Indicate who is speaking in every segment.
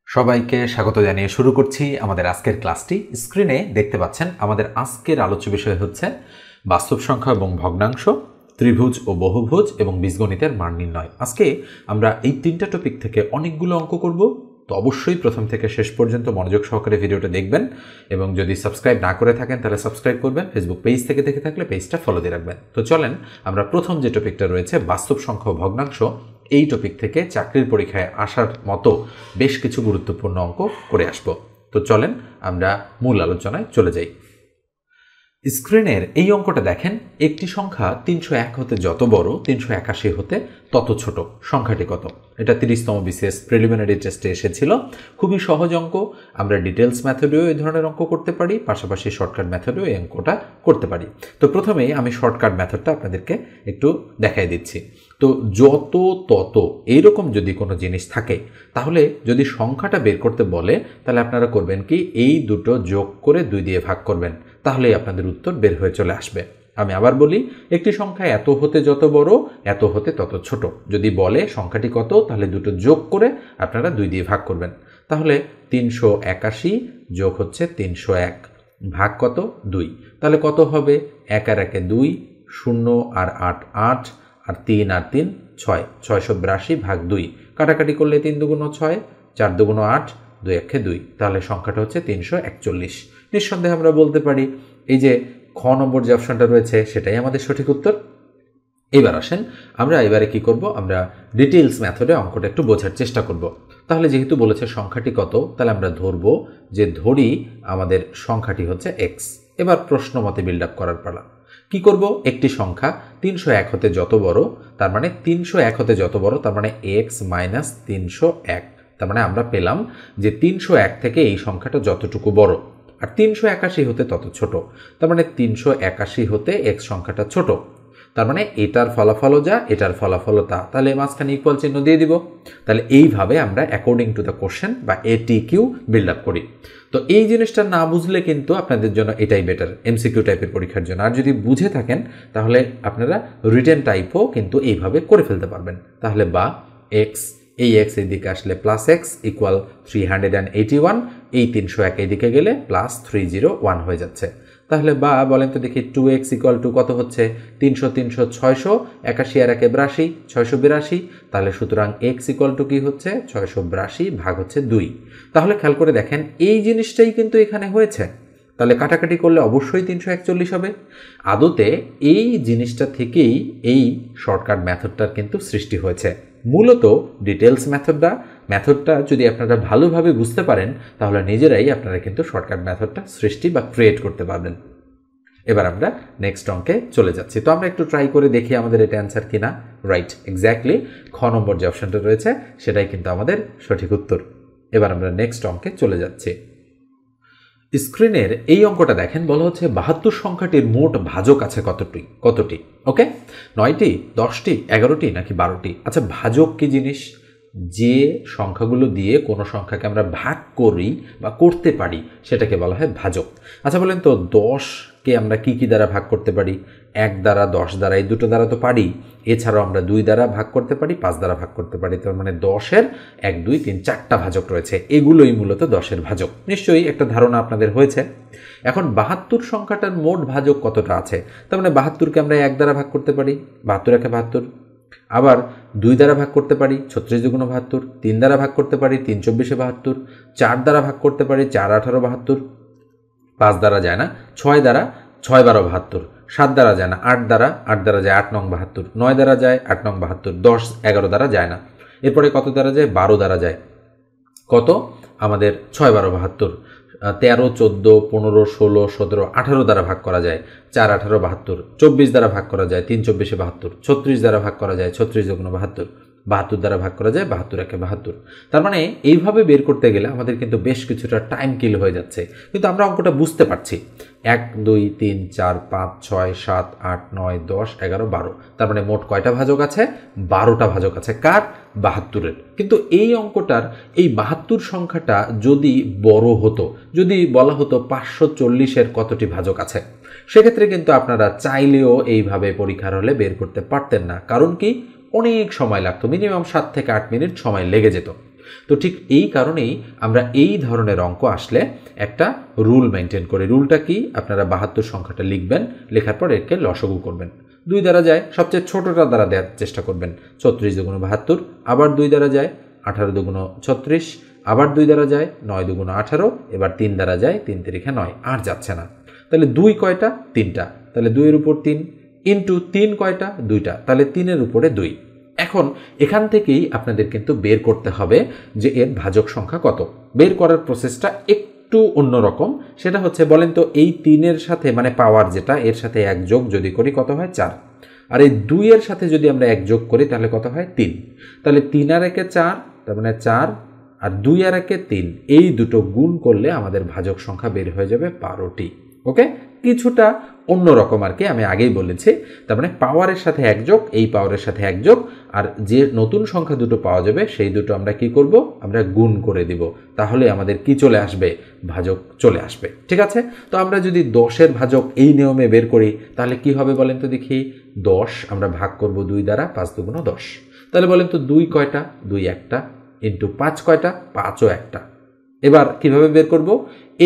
Speaker 1: সবাইকে স্বাগত জানিয়ে শুরু করছি আমাদের আজকের ক্লাসটি। স্ক্রিনে দেখতে পাচ্ছেন আমাদের আজকের আলোচ্য বিষয় হচ্ছে বাস্তব সংখ্যা এবং ভগ্নাংশ, ত্রিভুজ ও বহুভুজ এবং বীজগণিতের মান নির্ণয়। আজকে আমরা এই তিনটা টপিক থেকে অনেকগুলো অঙ্ক করব, তো অবশ্যই প্রথম থেকে শেষ পর্যন্ত মনোযোগ সহকারে ভিডিওটা দেখবেন এবং যদি সাবস্ক্রাইব না করে থাকেন তাহলে সাবস্ক্রাইব করবেন। ফেসবুক পেজ থেকে দেখে থাকলে পেজটা ফলো দিয়ে রাখবেন। তো চলেন আমরা প্রথম যে টপিকটা রয়েছে বাস্তব সংখ্যা ও ভগ্নাংশ, এই টপিক থেকে চাকরির পরীক্ষায় আসার মতো বেশ কিছু গুরুত্বপূর্ণ অঙ্ক করে আসব। তো চলেন আমরা মূল আলোচনায় চলে যাই। স্ক্রিনের এই অঙ্কটা দেখেন, একটি সংখ্যা 301 হতে যত বড় 381 হতে তত ছোট, সংখ্যাটি কত? এটা 30তম বিসিএস প্রিলিমিনারি টেস্টে এসেছিল। খুবই সহজ অঙ্ক। আমরা ডিটেলস মেথডেও এই ধরনের অঙ্ক করতে পারি, পাশাপাশি শর্টকাট মেথডেও এই অঙ্কটা করতে পারি। তো প্রথমেই আমি শর্টকাট মেথডটা আপনাদেরকে একটু দেখাই দিচ্ছি। তো যত তত এইরকম যদি কোনো জিনিস থাকে, তাহলে যদি সংখ্যাটা বের করতে বলে তাহলে আপনারা করবেন কি, এই দুটো যোগ করে 2 দিয়ে ভাগ করবেন, তাহলেই আপনাদের উত্তর বের হয়ে চলে আসবে। আমি আবার বলি, একটি সংখ্যা এত হতে যত বড় এত হতে তত ছোট যদি বলে সংখ্যাটি কত, তাহলে দুটো যোগ করে আপনারা 2 দিয়ে ভাগ করবেন। তাহলে 381 যোগ হচ্ছে 301 ভাগ কত? 2। তাহলে কত হবে? 1 আর 1 2, 0 আর 8 8, আর 3 আর 3 6, 682 ভাগ 2। কাটাকাটি করলে 3 দুগুণ 6, 4 দুগুণ 8, 2 একে 2। তাহলে সংখ্যাটা হচ্ছে 341। নিঃসন্দেহে আমরা বলতে পারি এই যে খ নম্বর যে অপশনটা রয়েছে সেটাই আমাদের সঠিক উত্তর। এবার আসেন আমরা এবারে কি করব, আমরা ডিটেইলস মেথডে অঙ্কটা একটু বোঝার চেষ্টা করব। তাহলে যেহেতু বলেছে সংখ্যাটি কত, তাহলে আমরা ধরবো যে ধরি আমাদের সংখ্যাটি হচ্ছে এক্স। এবার প্রশ্ন মতে বিল্ড আপ করার পালা। কি করব, একটি সংখ্যা 301 হতে যত বড়, তার মানে 301 হতে যত বড় তার মানে x মাইনাস 301। তার মানে আমরা পেলাম যে 301 থেকে এই সংখ্যাটা যতটুকু বড়, আর 381 হতে তত ছোট। তার মানে 381 হতে x সংখ্যাটা ছোট। তার মানে এটার ফলাফলও যা, এটার ফলাফলও তা। তাহলে মাঝখানে ইকুয়াল চিহ্ন দিয়ে দিব। তাহলে এইভাবে আমরা অ্যাকর্ডিং টু দ্য কোশ্চেন বা এটিকিউ বিল্ড আপ করি। তো এই জিনিসটা না বুঝলে কিন্তু আপনাদের জন্য এটাই বেটার এমসিকিউ টাইপের পরীক্ষার জন্য। আর যদি বুঝে থাকেন তাহলে আপনারা রিটেন টাইপও কিন্তু এইভাবে করে ফেলতে পারবেন। তাহলে বা এক্স, এই এক্স এই দিকে আসলে প্লাস এক্স ইকুয়াল 381, এই 301 এই দিকে গেলে প্লাস 301 হয়ে যাচ্ছে। তাহলে বা বলেন তো দেখি 2x ইকুয়াল টু কত হচ্ছে? 300 300 600, 81 আর 1 82, 682। তাহলে সুতরাং x ইকুয়াল টু কি হচ্ছে? 682 ভাগ হচ্ছে 2। তাহলে খেয়াল করে দেখেন এই জিনিসটাই কিন্তু এখানে হয়েছে। তাহলে কাটাকাটি করলে অবশ্যই 341 হবে। আদতে এই জিনিসটা থেকেই এই শর্টকাট মেথডটার কিন্তু সৃষ্টি হয়েছে। মূলত ডিটেলস মেথডটা যদি আপনারা ভালোভাবে বুঝতে পারেন তাহলে নিজেরাই আপনারা কিন্তু শর্টকাট মেথডটা সৃষ্টি বা ক্রিয়েট করতে পারবেন। এবার আমরা নেক্সট অঙ্কে চলে যাচ্ছি। তো আমরা একটু ট্রাই করে দেখি আমাদের এটা অ্যান্সার কিনা। রাইট, এক্স্যাক্টলি খ নম্বর যে অপশনটা রয়েছে সেটাই কিন্তু আমাদের সঠিক উত্তর। এবার আমরা নেক্সট অঙ্কে চলে যাচ্ছি। স্ক্রিনের এই অঙ্কটা দেখেন, বলা হচ্ছে 72 সংখ্যাটির মোট ভাজক আছে কতটি? ওকে, 9টি, 10টি, 11টি নাকি 12টি? আচ্ছা, ভাজক কি জিনিস? যে সংখ্যাগুলো দিয়ে কোনো সংখ্যাকে আমরা ভাগ করি বা করতে পারি সেটাকে বলা হয় ভাজক। আচ্ছা বলেন তো 10কে আমরা কি দ্বারা ভাগ করতে পারি? 1 দ্বারা, 10 দ্বারা, এই দুটো দ্বারা তো পারি। এছাড়াও আমরা 2 দ্বারা ভাগ করতে পারি, 5 দ্বারা ভাগ করতে পারি। তার মানে 10-এর 1 2 3 4টা ভাজক রয়েছে। এগুলোই মূলত 10-এর ভাজক। নিশ্চয়ই একটা ধারণা আপনাদের হয়েছে। এখন 72 সংখ্যাটার মোট ভাজক কতটা আছে? তার মানে 72কে আমরা 1 দ্বারা ভাগ করতে পারি, 72 একে 72। আবার 2 দ্বারা ভাগ করতে পারি, 36 দুগুণ 72। 3 দ্বারা ভাগ করতে পারি, 3 24 72। 4 দ্বারা ভাগ করতে পারি, 4 18 72। 5 দ্বারা যায় না, 6 দ্বারা 6 12 72। 7 দ্বারা যায় না, 8 দ্বারা যায় 8 নং 72। 9 দ্বারা যায় 8 নং 72। 10 11 দ্বারা যায় না। এরপরে কত দ্বারা যায়? 12 দ্বারা যায়। কত? আমাদের 6 12 72। 13 14 15 16 17 18 দ্বারা ভাগ করা যায়, 4 18 72। 24 দ্বারা ভাগ করা যায়, 3 24 72। 36 দ্বারা ভাগ করা যায়, 36 দুগুণ 72। 72 দ্বারা ভাগ করা যায়, 72 একে 72। তার মানে এইভাবে বের করতে গেলে আমাদের কিন্তু বেশ কিছুটা টাইম কিল হয়ে যাচ্ছে, কিন্তু আমরা অঙ্কটা বুঝতে পারছি। 1 2 3 4 5 6 7 8 9 10 11 12। তার মানে মোট কয়টা ভাজক আছে? 12টা ভাজক আছে। কার? 72-এর। কিন্তু এই অঙ্কটার এই 72 সংখ্যাটা যদি বড় হতো, যদি বলা হতো 540-এর কতটি ভাজক আছে, সেক্ষেত্রে কিন্তু আপনারা চাইলেও এইভাবে পরীক্ষার হলে বের করতে পারতেন না। কারণ কি? অনেক সময় লাগতো, মিনিমাম 7 থেকে 8 মিনিট সময় লেগে যেত। তো ঠিক এই কারণেই আমরা এই ধরনের অঙ্ক আসলে একটা রুল মেনটেন করি। রুলটা কি? আপনারা 72 সংখ্যাটা লিখবেন, লেখার পর একে লসাগু করবেন। 2 দ্বারা যায়, সবচেয়ে ছোটটা দ্বারা দেওয়ার চেষ্টা করবেন। 34 দুগুণ 72, আবার 2 দ্বারা যায়, 18 দুগুণ 36, আবার 2 দ্বারা যায়, 9 দুগুণ 18, এবার 3 দ্বারা যায়, 3 তিরিখে 9, আর যাচ্ছে না। তাহলে 2 কয়টা? 3টা, তাহলে 2 এর উপর 3 ইন্টু 3 কয়টা? 2টা, তাহলে 3 এর উপরে 2। এখন এখান থেকেই আপনাদের কিন্তু বের করতে হবে যে এর ভাজক সংখ্যা কত। বের করার প্রসেসটা একটু অন্যরকম। সেটা হচ্ছে, বলেন তো এই 3 এর সাথে মানে পাওয়ার যেটা, এর সাথে 1 যোগ যদি করি কত হয়? 4। আর এই 2 এর সাথে যদি আমরা 1 যোগ করি তাহলে কত হয়? 3। তাহলে 3 আর 1 4, তার মানে 4, আর 2 আর 1 3, এই দুটো গুণ করলে আমাদের ভাজক সংখ্যা বের হয়ে যাবে 12টি। ওকে, কিছুটা অন্যরকম আর কি, আমি আগেই বলেছি। তার মানে পাওয়ারের সাথে 1 যোগ, এই পাওয়ারের সাথে 1 যোগ, আর যে নতুন সংখ্যা দুটো পাওয়া যাবে সেই দুটো আমরা কি করব? আমরা গুণ করে দিব। তাহলে আমাদের কি চলে আসবে? ভাজক চলে আসবে। ঠিক আছে, তো আমরা যদি 10-এর ভাজক এই নিয়মে বের করি তাহলে কি হবে বলেন তো দেখি? 10 আমরা ভাগ করব 2 দ্বারা, 5 দুগুণ 10। তাহলে বলেন তো 2 কয়টা? 2 একটা, ইন্টু 5 কয়টা? 5ও একটা। এবার কিভাবে বের করব?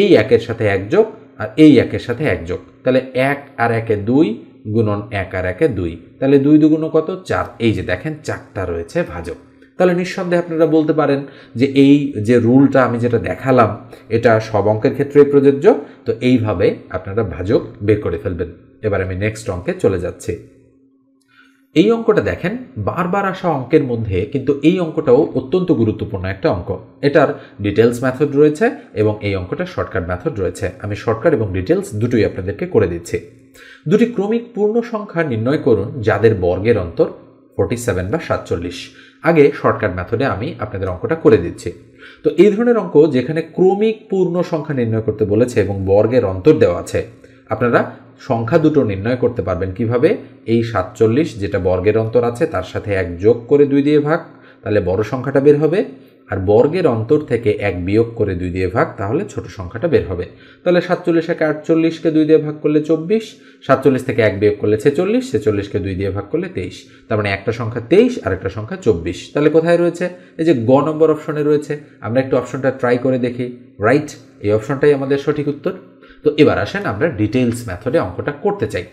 Speaker 1: এই 1-এর সাথে 1 যোগ, আর এই 1-এর সাথে 1 যোগ, তাহলে 1 আর 1-এ 2 গুণন 1 আর 1-এ 2, তাহলে 2 দুগুণ কত? 4। এই যে দেখেন 4টা রয়েছে ভাজক। তাহলে নিঃসন্দেহে আপনারা বলতে পারেন যে এই যে রুলটা আমি যেটা দেখালাম এটা সব অঙ্কের ক্ষেত্রেই প্রযোজ্য। তো এইভাবে আপনারা ভাজক বের করে ফেলবেন। এবার আমি নেক্সট অঙ্কে চলে যাচ্ছি। এই অঙ্কটা দেখেন, বারবার আসা অঙ্কের মধ্যে কিন্তু এই অঙ্কটাও অত্যন্ত গুরুত্বপূর্ণ একটা অঙ্ক। এটার ডিটেলস মেথড রয়েছে এবং এই অঙ্কটার শর্টকাট মেথড রয়েছে। আমি শর্টকাট এবং ডিটেলস দুটোই আপনাদেরকে করে দিচ্ছি। দুটি ক্রমিক পূর্ণ সংখ্যা নির্ণয় করুন যাদের বর্গের অন্তর 47 বা 47। আগে শর্টকাট মেথডে আমি আপনাদের অঙ্কটা করে দিচ্ছি। তো এই ধরনের অঙ্ক যেখানে ক্রমিক পূর্ণ সংখ্যা নির্ণয় করতে বলেছে এবং বর্গের অন্তর দেওয়া আছে, আপনারা সংখ্যা দুটো নির্ণয় করতে পারবেন কিভাবে? এই 47 যেটা বর্গের অন্তর আছে তার সাথে 1 যোগ করে 2 দিয়ে ভাগ, তাহলে বড় সংখ্যাটা বের হবে। আর বর্গের অন্তর থেকে 1 বিয়োগ করে 2 দিয়ে ভাগ, তাহলে ছোট সংখ্যাটা বের হবে। তাহলে 47-কে 48-কে 2 দিয়ে ভাগ করলে 24, 47 থেকে 1 বিয়োগ করলে 46, 46-কে 2 দিয়ে ভাগ করলে 23। তার মানে একটা সংখ্যা 23 আর একটা সংখ্যা 24। তাহলে কোথায় রয়েছে? এই যে গ নম্বর অপশনে রয়েছে। আমরা একটু অপশনটা ট্রাই করে দেখি। রাইট, এই অপশনটাই আমাদের সঠিক উত্তর। তো এবার আসেন আমরা ডিটেলস মেথডে অঙ্কটা করতে চাই।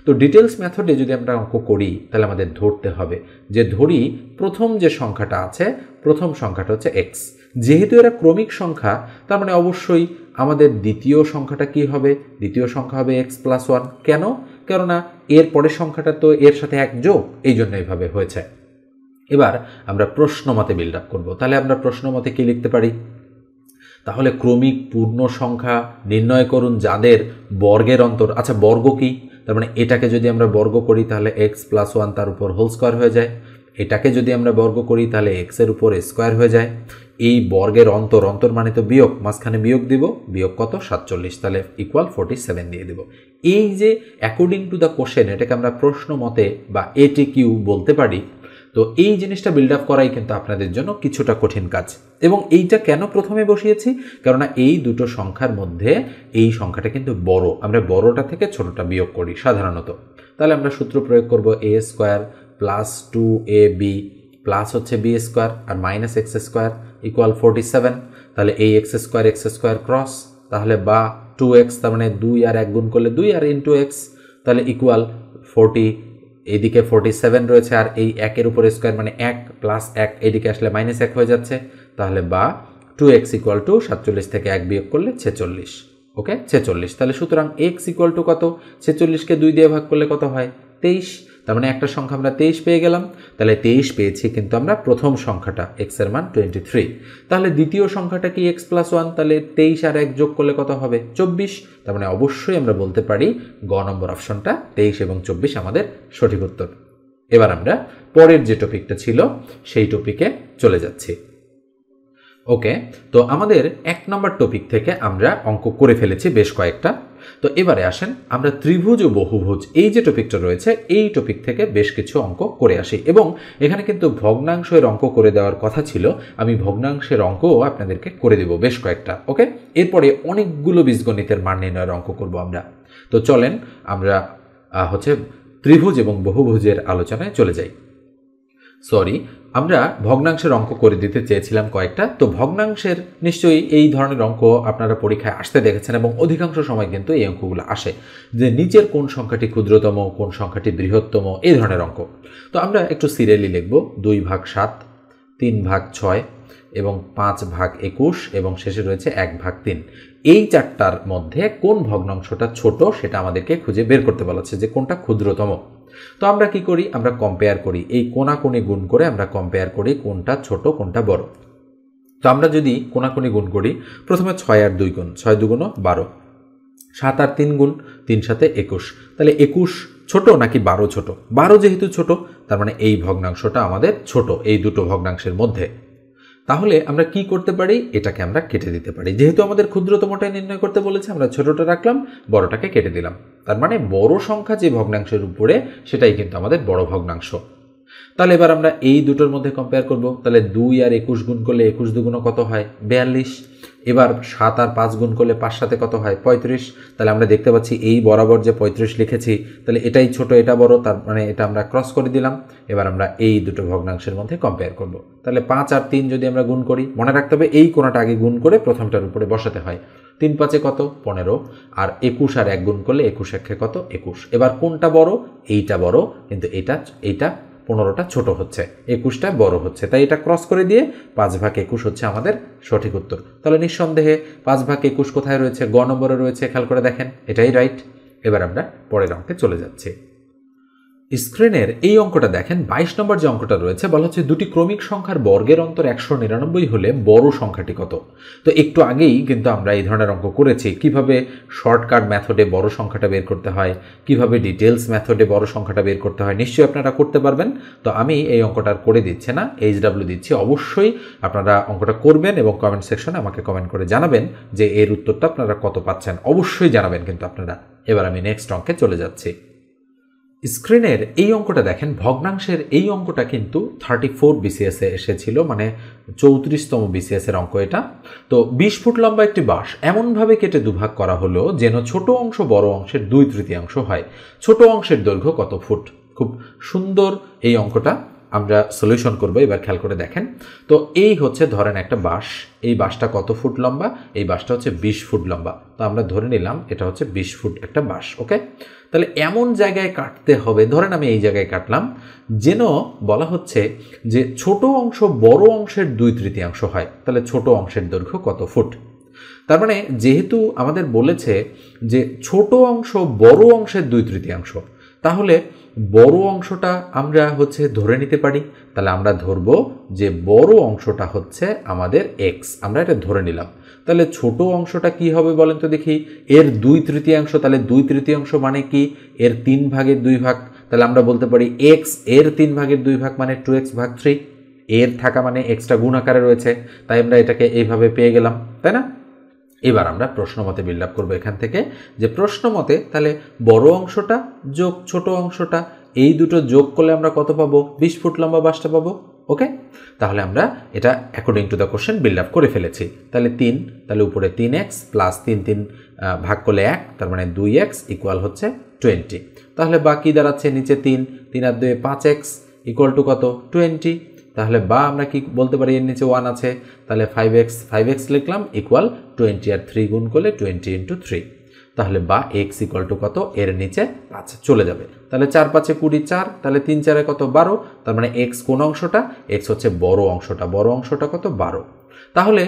Speaker 1: তো ডিটেলস মেথডে যদি আমরা অঙ্ক করি তাহলে আমাদের ধরতে হবে যে, ধরি প্রথম যে সংখ্যাটা আছে, প্রথম সংখ্যাটা হচ্ছে এক্স। যেহেতু এরা ক্রমিক সংখ্যা, তার মানে অবশ্যই আমাদের দ্বিতীয় সংখ্যাটা কি হবে? দ্বিতীয় সংখ্যা হবে এক্স প্লাস 1। কেন? কেননা এর পরের সংখ্যাটা তো এর সাথে 1 যোগ, এই জন্য এইভাবে হয়েছে। এবার আমরা প্রশ্ন মতে বিল্ড আপ করবো। তাহলে আমরা প্রশ্ন মতে কি লিখতে পারি? তাহলে ক্রমিক পূর্ণ সংখ্যা নির্ণয় করুন যাদের বর্গের অন্তর। আচ্ছা, বর্গ কি? তার মানে এটাকে যদি আমরা বর্গ করি তাহলে এক্স প্লাস 1 তার উপর হোল স্কোয়ার হয়ে যায়। এটাকে যদি আমরা বর্গ করি তাহলে এক্সের উপর স্কোয়ার হয়ে যায়। এই বর্গের অন্তর, অন্তর মানে তো বিয়োগ, মাঝখানে বিয়োগ দিব। বিয়োগ কত? 47, তাহলে ইকুয়াল 47 দিয়ে দেব। এই যে অ্যাকর্ডিং টু দ্য কোশ্চেন, এটাকে আমরা প্রশ্ন মতে বা এটিকিউ বলতে পারি। তো এই জিনিসটা বিল্ড আপ করাই কিন্তু আপনাদের জন্য কিছুটা কঠিন কাজ। এবং এইটা কেন প্রথমে বসিয়েছি? কেননা এই দুটো সংখ্যার মধ্যে এই সংখ্যাটা কিন্তু বড়, আমরা বড়টা থেকে ছোটটা বিয়োগ করি সাধারণত। তাহলে আমরা সূত্র প্রয়োগ করব, এ স্কোয়ার প্লাস 2ab প্লাস হচ্ছে বি স্কোয়ার আর মাইনাস এক্স স্কোয়ার ইকুয়াল 47। তাহলে এই এক্স স্কোয়ার ক্রস, তাহলে বা 2x, তার মানে 2 আর 1 গুণ করলে 2 আর ইন্টু এক্স, তাহলে ইকুয়াল 40। এইদিকে 47 রয়েছে আর এই 1-এর উপর স্কোয়ার মানে 1 প্লাস 1, এদিকে আসলে মাইনাস 1 হয়ে যাচ্ছে। তাহলে বা 2x ইকুয়াল টু 47 থেকে 1 বিয়োগ করলে 46। ওকে, 46। তাহলে সুতরাং x ইকুয়াল টু কত? 46-কে 2 দিয়ে ভাগ করলে কত হয়? 23। তার মানে একটা সংখ্যা আমরা 23 পেয়ে গেলাম। তাহলে 23 পেয়েছি কিন্তু আমরা প্রথম সংখ্যাটা, x এর মান 23। তাহলে দ্বিতীয় সংখ্যাটা কি? x প্লাস 1, তাহলে 23 আর 1 যোগ করলে কত হবে? 24। তার মানে অবশ্যই আমরা বলতে পারি গ নম্বর অপশনটা 23 এবং 24 আমাদের সঠিক উত্তর। এবার আমরা পরের যে টপিকটা ছিল সেই টপিকে চলে যাচ্ছি। ওকে, তো আমাদের 1 নম্বর টপিক থেকে আমরা অঙ্ক করে ফেলেছি বেশ কয়েকটা। তো এবারে আসেন আমরা ত্রিভুজ ও বহুভুজ এই যে টপিকটা রয়েছে এই টপিক থেকে বেশ কিছু অঙ্ক করে আসি। এবং এখানে কিন্তু ভগ্নাংশের অঙ্ক করে দেওয়ার কথা ছিল, আমি ভগ্নাংশের অঙ্কও আপনাদেরকে করে দেব বেশ কয়েকটা। ওকে, এরপরে অনেকগুলো বীজগণিতের মান নির্ণয়ের অঙ্ক করব আমরা। তো চলেন আমরা ত্রিভুজ এবং বহুভুজের আলোচনায় চলে যাই। সরি, আমরা ভগ্নাংশের অঙ্ক করে দিতে চেয়েছিলাম কয়েকটা। তো ভগ্নাংশের নিশ্চয়ই এই ধরনের অঙ্ক আপনারা পরীক্ষায় আসতে দেখেছেন এবং অধিকাংশ সময় কিন্তু এই অঙ্কগুলো আসে যে নিচের কোন সংখ্যাটি ক্ষুদ্রতম, কোন সংখ্যাটি বৃহত্তম, এই ধরনের অঙ্ক। তো আমরা একটু সিরিয়ালি লিখব 2/7, 3/6 এবং 5/21 এবং শেষে রয়েছে 1/3। এই চারটার মধ্যে কোন ভগ্নাংশটা ছোট সেটা আমাদেরকে খুঁজে বের করতে বলা হচ্ছে যে কোনটা ক্ষুদ্রতম। তো আমরা কি করি, আমরা কম্পেয়ার করি, এই কোনাকুনি গুণ করে আমরা কম্পেয়ার করি কোনটা ছোট কোনটা বড়। তো আমরা যদি কোনাকুনি গুণ করি, প্রথমে 6 আর 2 গুণ, 6 2 12, 7 আর 3 গুণ, 3 7 21। তাহলে 21 ছোট নাকি 12 ছোট? 12 যেহেতু ছোট, তার মানে এই ভগ্নাংশটা আমাদের ছোট এই দুটো ভগ্নাংশের মধ্যে। তাহলে আমরা কি করতে পারি, এটাকে আমরা কেটে দিতে পারি। যেহেতু আমাদের ক্ষুদ্রতমটাই নির্ণয় করতে বলেছে, আমরা ছোটটা রাখলাম, বড়টাকে কেটে দিলাম। তার মানে বড় সংখ্যা যে ভগ্নাংশের উপরে সেটাই কিন্তু আমাদের বড় ভগ্নাংশ। তাহলে এবার আমরা এই দুটোর মধ্যে কম্পেয়ার করব। তাহলে 2 আর 21 গুণ করলে 21 2 কত হয়? 42। এবার 7 আর 5 গুণ করলে 5 7 কত হয়? 35। তাহলে আমরা দেখতে পাচ্ছি এই বরাবর যে 35 লিখেছি, তাহলে এটাই ছোট এটা বড়, তার মানে এটা আমরা ক্রস করে দিলাম। এবার আমরা এই দুটো ভগ্নাংশের মধ্যে কম্পেয়ার করব। তাহলে 5 আর 3 যদি আমরা গুণ করি, মনে রাখতে হবে এই কোণাটা আগে গুণ করে প্রথমটার উপরে বসাতে হয়। 3 5 কত? 15। আর 21 আর 1 গুণ করলে 21 1 কত? 21। এবার কোনটা বড়? এইটা বড়, কিন্তু এইটা 15টা ছোট হচ্ছে, 21টা বড় হচ্ছে। তাই এটা ক্রস করে দিয়ে 5/21 হচ্ছে আমাদের সঠিক উত্তর। তাহলে নিঃসন্দেহে 5/21 কোথায় রয়েছে? গ নম্বরে রয়েছে, খেয়াল করে দেখেন, এটাই রাইট। এবার আমরা পরের অঙ্কে চলে যাচ্ছি। স্ক্রিনের এই অঙ্কটা দেখেন, 22 নম্বর যে অঙ্কটা রয়েছে, বলা হচ্ছে দুটি ক্রমিক সংখ্যার বর্গের অন্তর 199 হলে বড় সংখ্যাটি কত? তো একটু আগেই কিন্তু আমরা এই ধরনের অঙ্ক করেছি, কিভাবে শর্টকাট মেথডে বড় সংখ্যাটা বের করতে হয়, কিভাবে ডিটেলস মেথডে বড় সংখ্যাটা বের করতে হয়, নিশ্চয়ই আপনারা করতে পারবেন। তো আমি এই অঙ্কটা করে দিচ্ছি না, HW দিচ্ছি। অবশ্যই আপনারা অঙ্কটা করবেন এবং কমেন্ট সেকশনে আমাকে কমেন্ট করে জানাবেন যে এর উত্তরটা আপনারা কত পাচ্ছেন, অবশ্যই জানাবেন কিন্তু আপনারা। এবার আমি নেক্সট অঙ্কে চলে যাচ্ছি। স্ক্রিনের এই অঙ্কটা দেখেন, ভগ্নাংশের এই অঙ্কটা কিন্তু 34 BCS-এ এসেছিল, মানে 34তম BCS-এর অঙ্ক এটা। তো 20 ফুট লম্বা একটি বাঁশ এমনভাবে কেটে দুভাগ করা হলো যেন ছোট অংশ বড় অংশের 2/3 হয়। ছোট অংশের দৈর্ঘ্য কত ফুট? খুব সুন্দর এই অঙ্কটা আমরা সলিউশন করব। এবার খেয়াল করে দেখেন, তো এই হচ্ছে ধরেন একটা বাঁশ, এই বাঁশটা কত ফুট লম্বা? এই বাঁশটা হচ্ছে 20 ফুট লম্বা। তো আমরা ধরে নিলাম এটা হচ্ছে 20 ফুট একটা বাঁশ। ওকে, তাহলে এমন জায়গায় কাটতে হবে, ধরেন আমি এই জায়গায় কাটলাম, যেন বলা হচ্ছে যে ছোট অংশ বড় অংশের 2/3 হয়। তাহলে ছোট অংশের দৈর্ঘ্য কত ফুট? তার মানে যেহেতু আমাদের বলেছে যে ছোট অংশ বড় অংশের 2/3, তাহলে বড় অংশটা আমরা হচ্ছে ধরে নিতে পারি। তাহলে আমরা ধরবো যে বড় অংশটা হচ্ছে আমাদের x, আমরা এটা ধরে নিলাম। তাহলে ছোট অংশটা কি হবে বলেন তো দেখি? এর 2/3। তাহলে 2/3 মানে কি? এর 3/2 তাহলে আমরা বলতে পারি x এর 3/2 মানে 2x/3। এর থাকা মানে xটা গুণ আকারে রয়েছে, তাই আমরা এটাকে এইভাবে পেয়ে গেলাম, তাই না? এবার আমরা প্রশ্ন মতে বিল্ড আপ করবো এখান থেকে, যে প্রশ্ন মতে তাহলে বড় অংশটা যোগ ছোট অংশটা, এই দুটো যোগ করলে আমরা কত পাবো? 20 ফুট লম্বা বাঁশটা পাবো। ওকে, তাহলে আমরা এটা according to the question build up করে ফেলেছি। তাহলে 3, তাহলে উপরে 3x প্লাস 3 ভাগ করলে 1, তার মানে 2x ইকুয়াল হচ্ছে 20। তাহলে বাকি দাঁড়াচ্ছে নিচে 3 আর 2 5x ইকুয়াল টু কত? 20। তাহলে বা আমরা কি বলতে পারি, এর নিচে 1 আছে, তাহলে 5x লিখলাম ইকুয়াল 20 আর 3 গুণ করলে 20 × 3। তাহলে বা x ইকুয়াল টু কত? এর নিচে 5 চলে যাবে। তাহলে 4 5 20, 4, তাহলে 3 4 কত? 12। তার মানে x কোন অংশটা? x হচ্ছে বড় অংশটা। বড় অংশটা কত? 12। তাহলে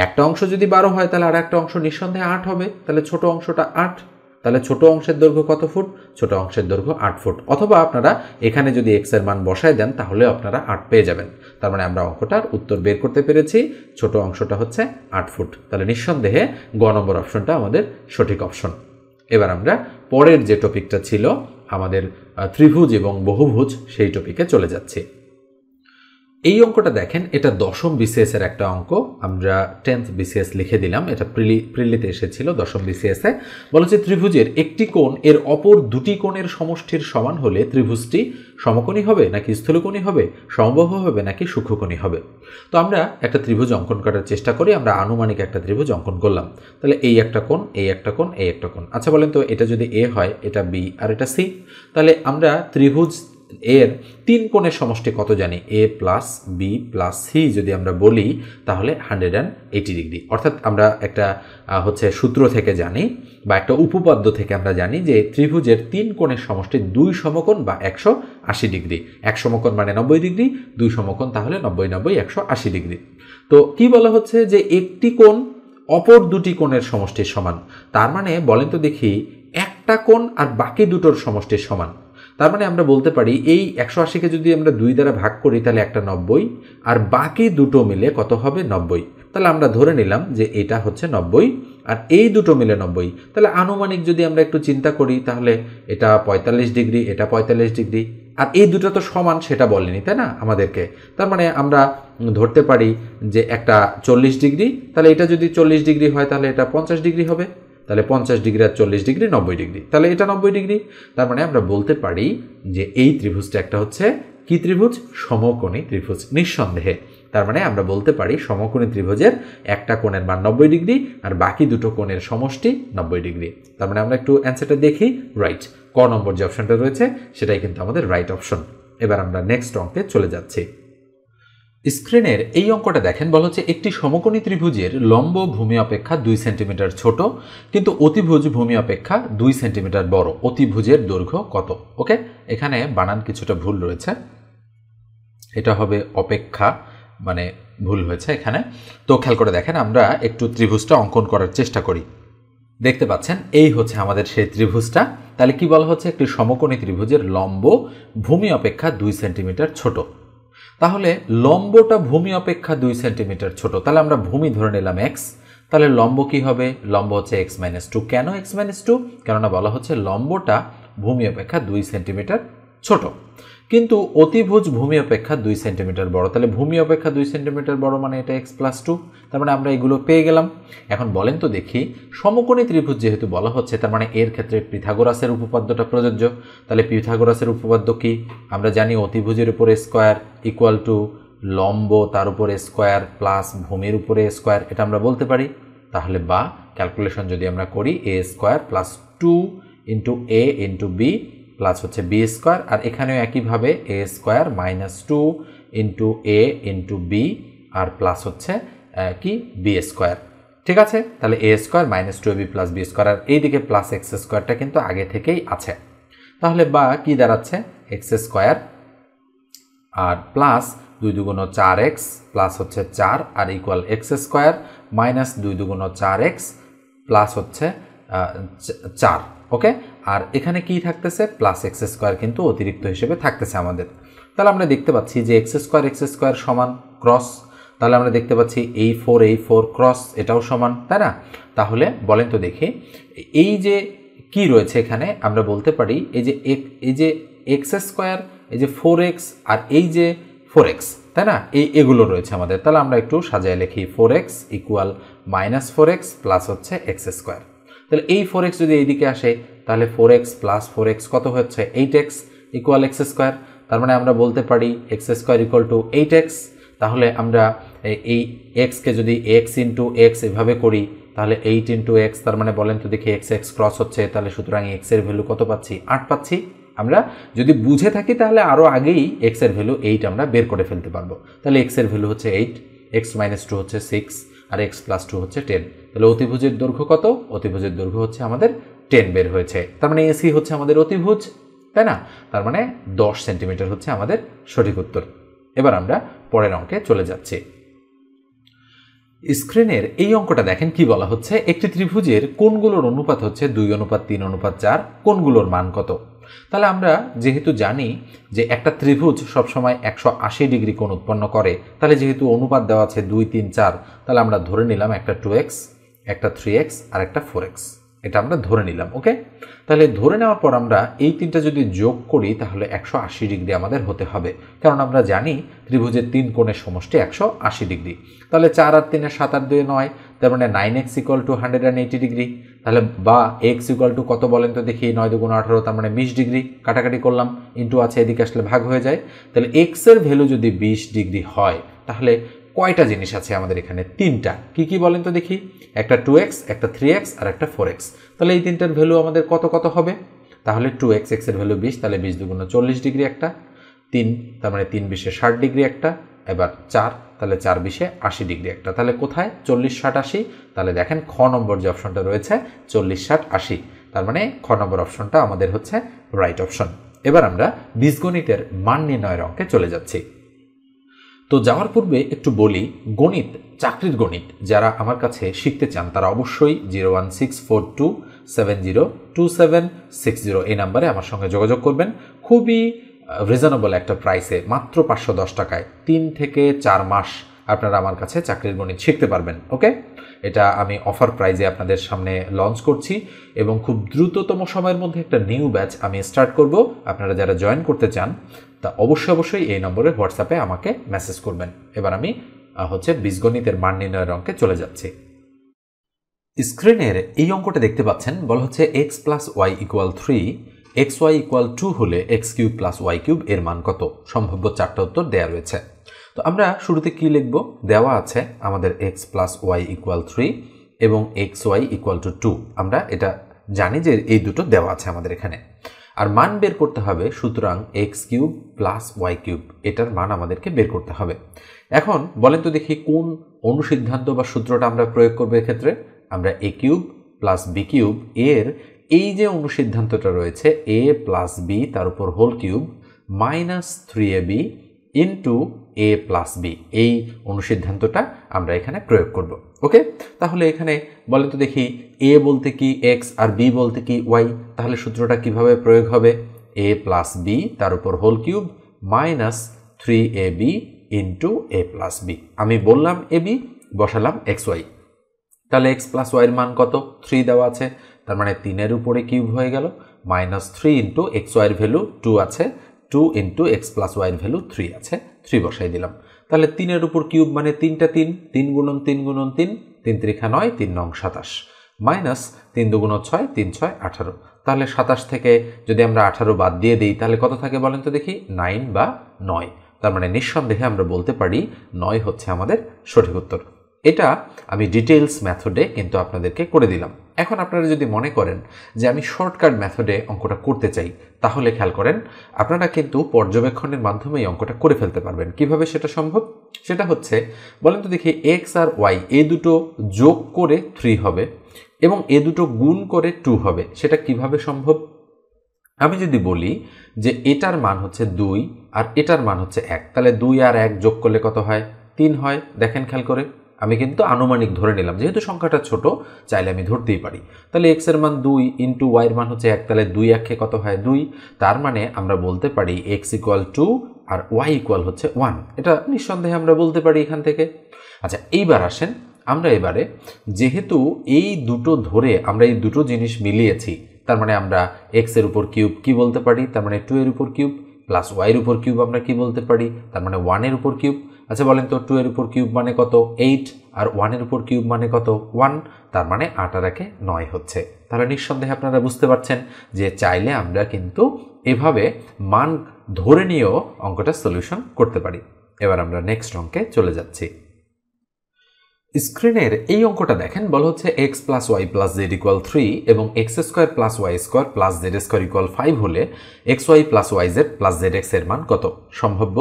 Speaker 1: একটা অংশ যদি 12 হয়, তাহলে আর একটা অংশ নিঃসন্দেহে 8 হবে। তাহলে ছোট অংশটা 8। তাহলে ছোট অংশের দৈর্ঘ্য কত ফুট? ছোট অংশের দৈর্ঘ্য 8 ফুট। অথবা আপনারা এখানে যদি x এর মান বসায় দেন, তাহলে আপনারা 8 পেয়ে যাবেন। তার মানে আমরা অঙ্কটার উত্তর বের করতে পেরেছি, ছোট অংশটা হচ্ছে 8 ফুট। তাহলে নিঃসন্দেহে গ নম্বর অপশনটা আমাদের সঠিক অপশন। এবার আমরা পরের যে টপিকটা ছিল আমাদের ত্রিভুজ এবং বহুভুজ, সেই টপিকে চলে যাচ্ছি। এই অঙ্কটা দেখেন, এটা 10ম BCS এর একটা অঙ্ক, আমরা 10th BCS লিখে দিলাম। এটা প্রিলিতে এসেছিল 10ম BCS এ। বলা হচ্ছে ত্রিভুজের একটি কোণ এর অপর দুটি কোণের সমষ্টির সমান হলে ত্রিভুজটি সমকোণী হবে নাকি স্থূলকোণী হবে, সমবাহু হবে নাকি সূক্ষ্মকোণী হবে। তো আমরা একটা ত্রিভুজ অঙ্কন করার চেষ্টা করি। আমরা আনুমানিক একটা ত্রিভুজ অঙ্কন করলাম। তাহলে এই একটা কোণ, এই একটা কোণ, এই একটা কোণ। আচ্ছা বলেন তো, এটা যদি A হয়, এটা B আর এটা C, তাহলে আমরা ত্রিভুজ এর তিন কোণের সমষ্টি কত জানি, a plus B plus C যদি আমরা বলি তাহলে 180 ডিগ্রি। অর্থাৎ আমরা একটা সূত্র থেকে জানি বা একটা উপপাদ্য থেকে আমরা জানি যে ত্রিভুজের তিন কোণের সমষ্টি 2 সমকোণ বা 180 ডিগ্রি। 1 সমকোণ মানে 90 ডিগ্রি, 2 সমকোণ তাহলে 90 90 180 ডিগ্রি। তো কি বলা হচ্ছে যে একটি কোণ অপর দুটি কোণের সমষ্টির সমান। তার মানে বলেন তো দেখি, একটা কোণ আর বাকি দুটোর সমষ্টির সমান। তার মানে আমরা বলতে পারি এই 180কে যদি আমরা 2 দ্বারা ভাগ করি তাহলে একটা 90, আর বাকি দুটো মিলে কত হবে, 90। তাহলে আমরা ধরে নিলাম যে এটা হচ্ছে 90 আর এই দুটো মিলে 90। তাহলে আনুমানিক যদি আমরা একটু চিন্তা করি তাহলে এটা 45 ডিগ্রি, এটা 45 ডিগ্রি, আর এই দুটো তো সমান সেটা বলেনি, তাই না আমাদেরকে। তার মানে আমরা ধরতে পারি যে একটা 40 ডিগ্রি, তাহলে এটা যদি 40 ডিগ্রি হয় তাহলে এটা 50 ডিগ্রি হবে। তাহলে 50 ডিগ্রি আর 40 ডিগ্রি 90 ডিগ্রি, তাহলে এটা 90 ডিগ্রি। তার মানে আমরা বলতে পারি যে এই ত্রিভুজটা একটা হচ্ছে কি ত্রিভুজ, সমকোণী ত্রিভুজ নিঃসন্দেহে। তার মানে আমরা বলতে পারি সমকোণী ত্রিভুজের একটা কোণের মান 90 ডিগ্রি আর বাকি দুটো কোণের সমষ্টি 90 ডিগ্রি। তার মানে আমরা একটু অ্যান্সারটা দেখি, রাইট। ক নম্বর যে অপশনটা রয়েছে সেটাই কিন্তু আমাদের রাইট অপশন। এবার আমরা নেক্সট অঙ্কে চলে যাচ্ছি। স্ক্রিনের এই অঙ্কটা দেখেন, বলা হচ্ছে একটি সমকোণী ত্রিভুজের লম্ব ভূমি অপেক্ষা 2 সেন্টিমিটার ছোট কিন্তু অতিভুজ ভূমি অপেক্ষা 2 সেন্টিমিটার বড়। অতিভুজের দৈর্ঘ্য কত? ওকে, এখানে বানান কিছুটা ভুল রয়েছে, এটা হবে অপেক্ষা, মানে ভুল হয়েছে এখানে। তো খেয়াল করে দেখেন, আমরা একটু ত্রিভুজটা অঙ্কন করার চেষ্টা করি। দেখতে পাচ্ছেন এই হচ্ছে আমাদের সেই ত্রিভুজটা। তাহলে কি বলা হচ্ছে, একটি সমকোণী ত্রিভুজের লম্ব ভূমি অপেক্ষা 2 সেন্টিমিটার ছোট। তাহলে লম্বটা ভূমি অপেক্ষা 2 সেন্টিমিটার ছোট, তাহলে আমরা ভূমি ধরে নিলাম x, তাহলে লম্ব কি হবে, লম্ব হচ্ছে x-2। কেন x-2? কেননা বলা হচ্ছে লম্বটা ভূমি অপেক্ষা 2 সেন্টিমিটার ছোট কিন্তু অতিভুজ ভূমি অপেক্ষা 2 সেন্টিমিটার বড়। তাহলে ভূমি অপেক্ষা 2 সেন্টিমিটার বড় মানে এটা x+2। তার মানে আমরা এগুলো পেয়ে গেলাম। এখন বলেন তো দেখি, সমকোণী ত্রিভুজ যেহেতু বলা হচ্ছে তার মানে এর ক্ষেত্রে পিথাগোরাসের উপপাদ্যটা প্রযোজ্য। তাহলে পিথাগোরাসের উপপাদ্য কি? আমরা জানি অতিভুজের উপরে স্কোয়ার ইকুয়াল টু লম্ব তার উপরে স্কোয়ার প্লাস ভূমির উপরে স্কোয়ার, এটা আমরা বলতে পারি। তাহলে বা ক্যালকুলেশন যদি আমরা করি, a square plus 2 into a into B plus হচ্ছে বি স্কোয়ার, আর এখানেও একইভাবে a square minus 2 into a into B আর প্লাস হচ্ছে কি বি স্কোয়ার। ঠিক আছে, তাহলে a square minus 2ab plus B square, আর এইদিকে প্লাস এক্স স্কোয়ারটা কিন্তু আগে থেকেই আছে। তাহলে বা কি দাঁড়াচ্ছে, এক্স স্কোয়ার আর প্লাস 2 দুগুণ 4x প্লাস হচ্ছে 4 আর ইকুয়াল এক্স স্কোয়ার মাইনাস 2 দুগুণ 4x প্লাস হচ্ছে 4। ওকে, আর এখানে কি থাকতেছে, প্লাস এক্স স্কোয়ার কিন্তু অতিরিক্ত হিসেবে থাকতেছে আমাদের। তাহলে আমরা দেখতে পাচ্ছি যে এক্স স্কোয়ার সমান ক্রস, তাহলে আমরা দেখতে পাচ্ছি এই 4 ক্রস এটাও সমান, তাই না? তাহলে বলেন তো দেখি, এই যে কি রয়েছে এখানে, আমরা বলতে পারি এই যে এক্স স্কোয়ার, এই যে 4x আর এই যে 4x, তাই না? এগুলো রয়েছে আমাদের। তাহলে আমরা একটু সাজায় লিখি, 4x equal minus 4x plus হচ্ছে এক্স স্কোয়ার। তাহলে এই 4x যদি এইদিকে আসে তাহলে 4x প্লাস 4x কত হচ্ছে, 8x ইকুয়াল এক্স স্কোয়ার। তার মানে আমরা বলতে পারি x square equal two 8x। তাহলে আমরা এই এক্সকে যদি x ইন্টু এক্স এভাবে করি তাহলে 8 ইন্টু এক্স, তার মানে বলেন তো দেখি এক্স ক্রস হচ্ছে, তাহলে সুতরাং এক্স এর ভ্যালু কত পাচ্ছি, 8 পাচ্ছি। আমরা যদি বুঝে থাকি তাহলে আরও আগেই এক্স এর ভ্যালু 8 আমরা বের করে ফেলতে পারবো। তাহলে এক্স এর ভ্যালু হচ্ছে 8, x-2 হচ্ছে 6 আর x+2 হচ্ছে 10। তাহলে অতিভুজের দৈর্ঘ্য কত, অতিভুজের দৈর্ঘ্য হচ্ছে আমাদের 10 বের হয়েছে। তার মানে এসি হচ্ছে আমাদের অতিভুজ, তাই না? তার মানে 10 সেন্টিমিটার হচ্ছে আমাদের সঠিক উত্তর। এবার আমরা পরের অঙ্কে চলে যাচ্ছি। স্ক্রিনের এই অঙ্কটা দেখেন, কি বলা হচ্ছে, একটি ত্রিভুজের কোণগুলোর অনুপাত হচ্ছে 2:3:4, কোণগুলোর মান কত? তাহলে আমরা যেহেতু জানি যে একটা ত্রিভুজ সবসময় 180 ডিগ্রি কোণ উৎপন্ন করে, তাহলে যেহেতু অনুপাত দেওয়া আছে 2, 3, 4, তাহলে আমরা ধরে নিলাম একটা 2x, একটা 3x আর একটা 4x, এটা আমরা ধরে নিলাম। ওকে, তাহলে ধরে নেওয়ার পর আমরা এই তিনটা যদি যোগ করি তাহলে 180 ডিগ্রি আমাদের হতে হবে, কারণ আমরা জানি ত্রিভুজের 3 কোণের সমষ্টি 180 ডিগ্রি। তাহলে 4 আর 3 7 আর 2 9, তার মানে 9x ইকুয়াল টু 180 ডিগ্রি। তাহলে বা x ইকুয়াল টু কত বলেন তো দেখি, 9 দুগুণ 18, তার মানে 20 ডিগ্রি। কাটাকাটি করলাম, ইন্টু আছে এদিকে আসলে ভাগ হয়ে যায়। তাহলে x এর ভ্যালু যদি 20 ডিগ্রি হয় তাহলে কয়টা জিনিস আছে আমাদের এখানে, 3টা। কি কি বলেন তো দেখি, একটা 2x, একটা 3x আর একটা 4x। তাহলে এই তিনটার ভ্যালু আমাদের কত কত হবে? তাহলে 2x, x এর ভ্যালু 20, তাহলে 20 দুগুণ 40 ডিগ্রি একটা, 3 তার মানে 3 20 60 ডিগ্রি একটা, এবার 4 তাহলে 4 20 80 ডিগ্রি একটা। তাহলে কোথায় 40 60 80? তাহলে দেখেন খ নম্বর যে অপশনটা রয়েছে 40 60 80, তার মানে খ নম্বর অপশনটা আমাদের হচ্ছে রাইট অপশন। এবার আমরা বীজগণিতের মান নির্ণয়ের অঙ্কে চলে যাচ্ছি। তো যাওয়ার পূর্বে একটু বলি, গণিত, চাকরির গণিত যারা আমার কাছে শিখতে চান তারা অবশ্যই 01642702760 এই নাম্বারে আমার সঙ্গে যোগাযোগ করবেন। খুবই রিজনেবল একটা প্রাইসে, মাত্র 510 টাকায় 3 থেকে 4 মাস আপনারা আমার কাছে চাকরির গণিত শিখতে পারবেন। ওকে, এটা আমি অফার প্রাইজে আপনাদের সামনে লঞ্চ করছি এবং খুব দ্রুততম সময়ের মধ্যে একটা নিউ ব্যাচ আমি স্টার্ট করব। আপনারা যারা জয়েন করতে চান তা অবশ্যই এই নম্বরে হোয়াটসঅ্যাপে আমাকে মেসেজ করবেন। এবার আমি বীজগণিতের মান নির্ণয়ের অঙ্কে চলে যাচ্ছি। স্ক্রিনের এই অঙ্কটা দেখতে পাচ্ছেন, বলা হচ্ছে x plus Y equal 3, xy equal 2 হলে x cube plus Y cube এর মান কত? সম্ভাব্য 4টা উত্তর দেওয়া রয়েছে। তো আমরা শুরুতে কি লিখব? দেওয়া আছে আমাদের x প্লাস ওয়াই ইকুয়াল 3 এবং xy ইকুয়াল টু 2। আমরা এটা জানি যে এই দুটো দেওয়া আছে আমাদের এখানে, আর মান বের করতে হবে। সুতরাং x cube plus Y cube এটার মান আমাদেরকে বের করতে হবে। এখন বলেন তো দেখি কোন অনুসিদ্ধান্ত বা সূত্রটা আমরা প্রয়োগ করবো এক্ষেত্রে? আমরা a cube plus B cube এর এই যে অনুসিদ্ধান্তটা রয়েছে a প্লাস বি তার উপর whole cube minus 3ab into a plus B, এই অনুসিদ্ধান্তটা আমরা এখানে প্রয়োগ করব। ওকে, তাহলে এখানে বলেন তো দেখি a বলতে কি x আর b বলতে কি y, তাহলে সূত্রটা কিভাবে প্রয়োগ হবে? a প্লাস বি তার উপর whole cube minus 3ab into a plus B. আমি বললাম ab, বসালাম xy, তাহলে x প্লাস y এর মান কত? 3 দেওয়া আছে, তার মানে 3-এর উপরে কিউব হয়ে গেল, মাইনাস 3 ইন্টু xy এর ভ্যালু 2 আছে, 2 ইন্টু x প্লাস ওয়াই এর ভ্যালু 3 আছে, 3 বসাই দিলাম। তাহলে 3-এর উপর কিউব মানে 3টা 3, 3 গুণন 3 গুণন 3, 3 3 9, 3 9 27, মাইনাস 3 2 6, 3 6 18। তাহলে 27 থেকে যদি আমরা 18 বাদ দিয়ে দিই তাহলে কত থাকে বলেন তো দেখি? 9 বা 9। তার মানে নিঃসন্দেহে আমরা বলতে পারি 9 হচ্ছে আমাদের সঠিক উত্তর। এটা আমি ডিটেইলস মেথডে কিন্তু আপনাদেরকে করে দিলাম। এখন আপনারা যদি মনে করেন যে আমি শর্টকাট মেথডে অঙ্কটা করতে চাই, তাহলে খেয়াল করেন আপনারা কিন্তু পর্যবেক্ষণের মাধ্যমে এই অঙ্কটা করে ফেলতে পারবেন। কিভাবে সেটা সম্ভব? সেটা হচ্ছে, বলেন তো দেখি এক্স আর ওয়াই এই দুটো যোগ করে 3 হবে এবং এ দুটো গুণ করে 2 হবে। সেটা কিভাবে সম্ভব? আমি যদি বলি যে এটার মান হচ্ছে 2 আর এটার মান হচ্ছে 1, তাহলে 2 আর 1 যোগ করলে কত হয়? 3 হয়। দেখেন খেয়াল করে, আমি কিন্তু আনুমানিক ধরে নিলাম, যেহেতু সংখ্যাটা ছোট চাইলে আমি ধরতেই পারি। তাহলে x এর মান 2 ইন্টু y এর মান হচ্ছে 1, তাহলে 2 1 কত হয়? 2। তার মানে আমরা বলতে পারি x ইকুয়াল 2 আর y ইকুয়াল হচ্ছে 1। এটা নিঃসন্দেহে আমরা বলতে পারি এখান থেকে। আচ্ছা, এইবার আসেন আমরা এবারে, যেহেতু এই দুটো ধরে আমরা এই দুটো জিনিস মিলিয়েছি, তার মানে আমরা x এর উপর কিউব কি বলতে পারি? তার মানে 2 এর উপর কিউব, প্লাস y এর উপর কিউব আমরা কি বলতে পারি? তার মানে 1 এর উপর কিউব। আচ্ছা বলেন তো 2 এর উপর কিউব মানে কত? 8, আর 1 এর উপর কিউব মানে কত? 1। তার মানে 8 আর 1 9 হচ্ছে। তাহলে নিঃসন্দেহে আপনারা বুঝতে পারছেন যে চাইলে আমরা কিন্তু এভাবে মান ধরে নিয়েও অঙ্কটা সলিউশন করতে পারি। এবার আমরা নেক্সট অঙ্কে চলে যাচ্ছি। স্ক্রিনের এই অঙ্কটা দেখেন, বলা হচ্ছে x plus Y plus Z equal 3 এবং X square plus Y square plus Z square equal 5 হলে X Y plus Y Z plus Z X এর মান কত? সম্ভাব্য